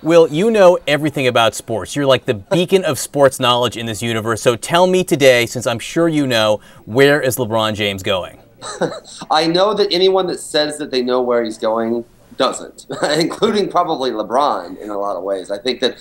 Will, you know everything about sports. You're like the beacon of sports knowledge in this universe. So tell me today, since I'm sure you know, where is LeBron James going? I know that anyone that says that they know where he's going doesn't, including probably LeBron in a lot of ways. I think that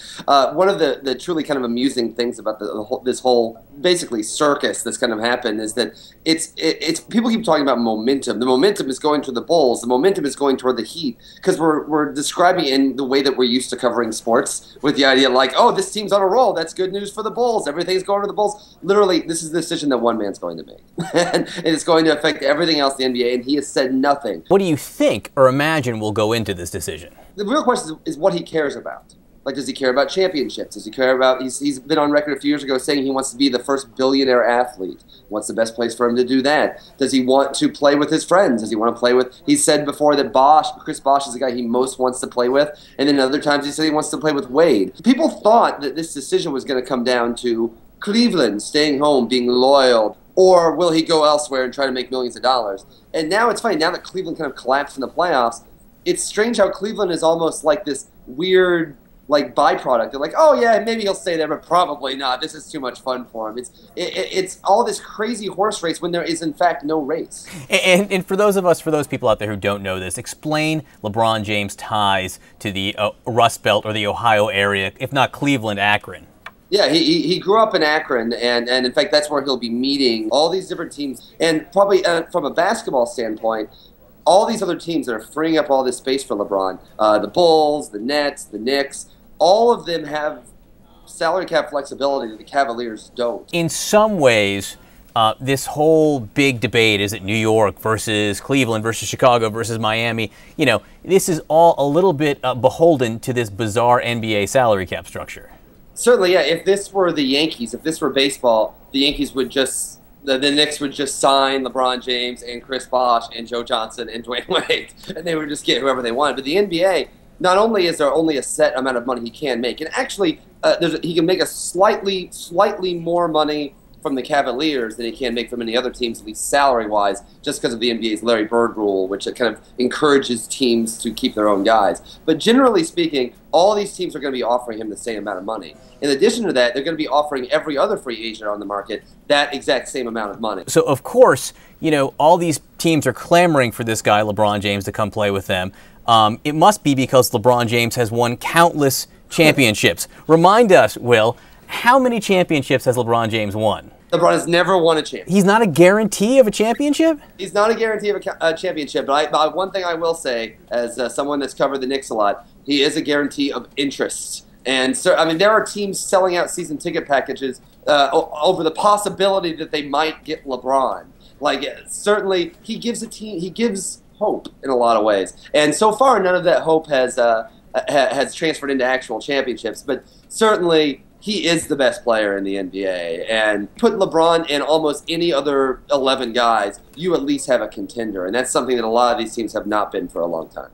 one of the truly kind of amusing things about this whole basically circus that's kind of happened is that it's people keep talking about momentum. The momentum is going to the Bulls. The momentum is going toward the Heat because we're describing in the way that we're used to covering sports with the idea like, oh, this team's on a roll. That's good news for the Bulls. Everything's going to the Bulls. Literally, this is the decision that one man's going to make. And it's going to affect everything else in the NBA, and he has said nothing. What do you think or imagine will go into this decision? The real question is what he cares about. Like, does he care about championships? Does he care about, he's been on record a few years ago saying he wants to be the first billionaire athlete. What's the best place for him to do that? Does he want to play with his friends? Does he want to play with, he said before that Chris Bosh is the guy he most wants to play with, and then other times he said he wants to play with Wade. People thought that this decision was going to come down to Cleveland staying home, being loyal, or will he go elsewhere and try to make millions of dollars? And now it's funny, now that Cleveland kind of collapsed in the playoffs, it's strange how Cleveland is almost like this weird like byproduct. They're like, oh yeah, maybe he'll stay there, but probably not. This is too much fun for him. It's all this crazy horse race when there is in fact no race. And for those people out there who don't know this, explain LeBron James' ties to the Rust Belt or the Ohio area, if not Cleveland, Akron. Yeah, he grew up in Akron, and in fact that's where he'll be meeting all these different teams. And probably from a basketball standpoint, all these other teams that are freeing up all this space for LeBron, the Bulls, the Nets, the Knicks, all of them have salary cap flexibility that the Cavaliers don't. In some ways, this whole big debate, is it New York versus Cleveland versus Chicago versus Miami, you know, this is all a little bit beholden to this bizarre NBA salary cap structure. Certainly, yeah. If this were the Yankees, if this were baseball, the Yankees would just, the Knicks would just sign LeBron James and Chris Bosh and Joe Johnson and Dwayne Wade, and they would just get whoever they wanted. But the NBA, not only is there only a set amount of money he can make, and actually he can make a slightly more money from the Cavaliers than he can make from any other teams, at least salary-wise, just because of the NBA's Larry Bird rule, which kind of encourages teams to keep their own guys. But generally speaking, all these teams are going to be offering him the same amount of money. In addition to that, they're going to be offering every other free agent on the market that exact same amount of money. So, of course, you know, all these teams are clamoring for this guy, LeBron James, to come play with them. It must be because LeBron James has won countless championships. Remind us, Will, how many championships has LeBron James won? LeBron has never won a championship. He's not a guarantee of a championship? He's not a guarantee of a championship, but one thing I will say, as someone that's covered the Knicks a lot, he is a guarantee of interest. And so, I mean, there are teams selling out season ticket packages over the possibility that they might get LeBron. Like, certainly, he gives hope in a lot of ways. And so far, none of that hope has transferred into actual championships. But certainly, he is the best player in the NBA. And put LeBron in almost any other 11 guys, you at least have a contender. And that's something that a lot of these teams have not been for a long time.